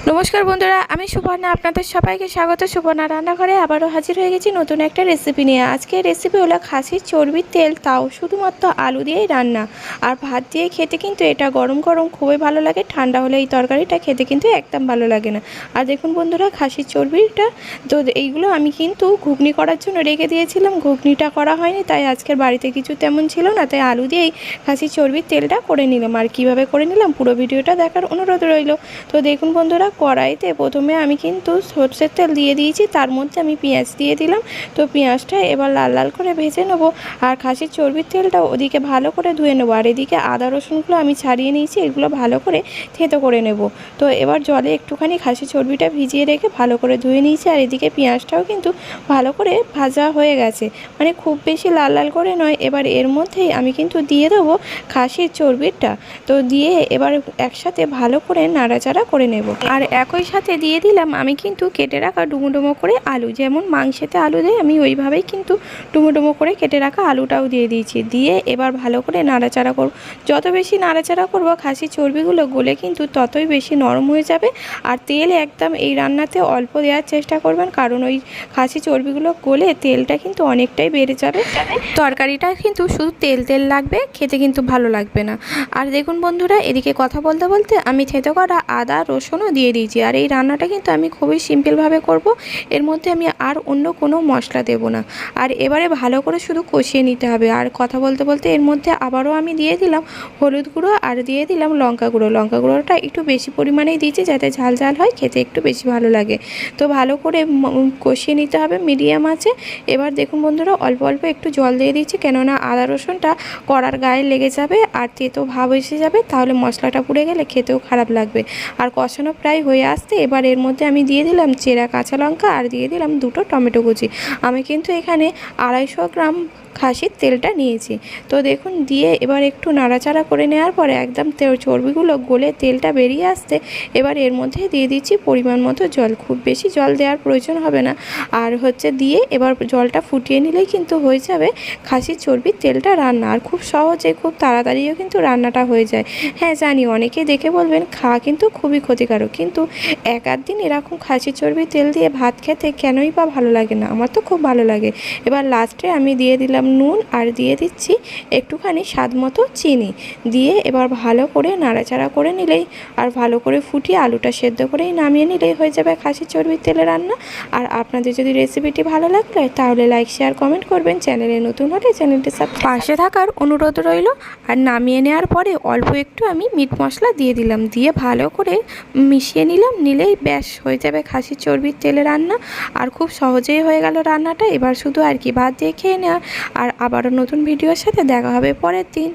নমস্কার বন্ধুরা, আমি সুবর্ণা। আপনাদের সবাইকে স্বাগত সুবর্ণা রান্নাঘরে। আবারও হাজির হয়ে গেছি নতুন একটা রেসিপি নিয়ে। আজকের রেসিপি হলো খাসির চর্বির তেল, তাও শুধুমাত্র আলু দিয়েই রান্না। আর ভাত দিয়ে খেতে কিন্তু এটা গরম গরম খুবই ভালো লাগে, ঠান্ডা হলে এই তরকারিটা খেতে কিন্তু একদম ভালো লাগে না। আর দেখুন বন্ধুরা, খাসির চর্বিটা তো এইগুলো আমি কিন্তু ঘুগনি করার জন্য রেখে দিয়েছিলাম। ঘুগনিটা করা হয়নি, তাই আজকের বাড়িতে কিছু তেমন ছিল না, তাই আলু দিয়েই খাসির চর্বির তেলটা করে নিলাম। আর কিভাবে করে নিলাম পুরো ভিডিওটা দেখার অনুরোধ রইল। তো দেখুন বন্ধুরা, কড়াইতে প্রথমে আমি কিন্তু সরষের তেল দিয়ে দিয়েছি, তার মধ্যে আমি পেঁয়াজ দিয়ে দিলাম। তো পেঁয়াজটা এবার লাল লাল করে ভেজে নেব। আর খাসির চর্বির তেলটা ওদিকে ভালো করে ধুয়ে নেবো। আর এদিকে আদা রসুনগুলো আমি ছাড়িয়ে নিয়েছি, এগুলো ভালো করে থেঁতো করে নেব। তো এবার জলে একটুখানি খাসির চর্বিটা ভিজিয়ে রেখে ভালো করে ধুয়ে নিয়েছি। আর এদিকে পেঁয়াজটাও কিন্তু ভালো করে ভাজা হয়ে গেছে, মানে খুব বেশি লাল লাল করে নয়। এবার এর মধ্যেই আমি কিন্তু দিয়ে দেবো খাসির চর্বিটা। তো দিয়ে এবার একসাথে ভালো করে নাড়াচাড়া করে নেব। আর একই সাথে দিয়ে দিলাম আমি কিন্তু কেটে রাখা ডুমো ডুমো করে আলু। যেমন মাংসেতে আলু দেয়, আমি ওইভাবেই কিন্তু ডুমো ডুমো করে কেটে রাখা আলুটাও দিয়ে দিয়েছি। দিয়ে এবার ভালো করে নাড়াচাড়া করব। যত বেশি নাড়াচাড়া করব খাসির চর্বিগুলো গলে কিন্তু ততই বেশি নরম হয়ে যাবে। আর তেল একদম এই রান্নাতে অল্প দেওয়ার চেষ্টা করবেন, কারণ ওই খাসি চর্বিগুলো গলে তেলটা কিন্তু অনেকটাই বেড়ে যাবে। তরকারিটা কিন্তু শুধু তেল তেল লাগবে, খেতে কিন্তু ভালো লাগবে না। আর দেখুন বন্ধুরা, এদিকে কথা বলতে বলতে আমি থেঁতো করা আদা রসুনও দিয়ে দিয়েছি। আর এই রান্নাটা কিন্তু আমি খুবই সিম্পলভাবে করব, এর মধ্যে আমি আর অন্য কোনো মশলা দেব না। আর এবারে ভালো করে শুধু কষিয়ে নিতে হবে। আর কথা বলতে বলতে এর মধ্যে আবারও আমি দিয়ে দিলাম হলুদ গুঁড়ো আর দিয়ে দিলাম লঙ্কা গুঁড়ো। লঙ্কা গুঁড়োটা একটু বেশি পরিমাণেই দিয়েছি, যাতে ঝাল ঝাল হয়, খেতে একটু বেশি ভালো লাগে। তো ভালো করে কষিয়ে নিতে হবে মিডিয়াম আঁচে। এবার দেখুন বন্ধুরা, অল্প অল্প একটু জল দিয়ে দিচ্ছি, কেননা আদা রসুনটা কড়ার গায়ে লেগে যাবে আর তেতো ভাব এসে যাবে, তাহলে মশলাটা পুড়ে গেলে খেতেও খারাপ লাগবে। আর কষানো প্রায় হয়ে আসতে এবার এর মধ্যে আমি দিয়ে দিলাম চেরা কাঁচা লঙ্কা আর দিয়ে দিলাম দুটো টমেটো কুচি। আমি কিন্তু এখানে 250 গ্রাম খাসির তেলটা নিয়েছি। তো দেখুন, দিয়ে এবার একটু নাড়াচাড়া করে নেওয়ার পরে একদম চর্বিগুলো গলে তেলটা বেরিয়ে আসতে এবার এর মধ্যে দিয়ে দিচ্ছি পরিমাণ মতো জল। খুব বেশি জল দেওয়ার প্রয়োজন হবে না। আর দিয়ে এবার জলটা ফুটিয়ে নিলেই কিন্তু হয়ে যাবে খাসির চর্বির তেলটা রান্না। আর খুব সহজে খুব তাড়াতাড়িও কিন্তু রান্নাটা হয়ে যায়। হ্যাঁ জানি, অনেকে দেখে বলবেন খাওয়া কিন্তু খুবই ক্ষতিকারক, কিন্তু এক আধ দিন এরকম খাসির চর্বির তেল দিয়ে ভাত খেতে কেনই বা ভালো লাগে না? আমার তো খুব ভালো লাগে। এবার লাস্টে আমি দিয়ে দিলাম নুন আর দিয়ে দিচ্ছি একটুখানি স্বাদ মতো চিনি। দিয়ে এবার ভালো করে নাড়াচাড়া করে নিলেই আর ভালো করে ফুটিয়ে আলুটা সেদ্ধ করেই নামিয়ে নিলেই হয়ে যাবে খাসির চর্বির তেলে রান্না। আর আপনাদের যদি রেসিপিটি ভালো লাগলে তাহলে লাইক শেয়ার কমেন্ট করবেন। চ্যানেলে নতুন হলে চ্যানেলটি পাশে থাকার অনুরোধ রইল। আর নামিয়ে নেওয়ার পরে অল্প একটু আমি মিট মশলা দিয়ে দিলাম, দিয়ে ভালো করে মিশিয়ে নিলেই ব্যাস হয়ে যাবে খাসির চর্বির তেলে রান্না। আর খুব সহজেই হয়ে গেল রান্নাটা। এবার শুধু আর কি ভাত দিয়ে খেয়ে নেওয়া। আর আবারও নতুন ভিডিওর সাথে দেখা হবে পরের দিন।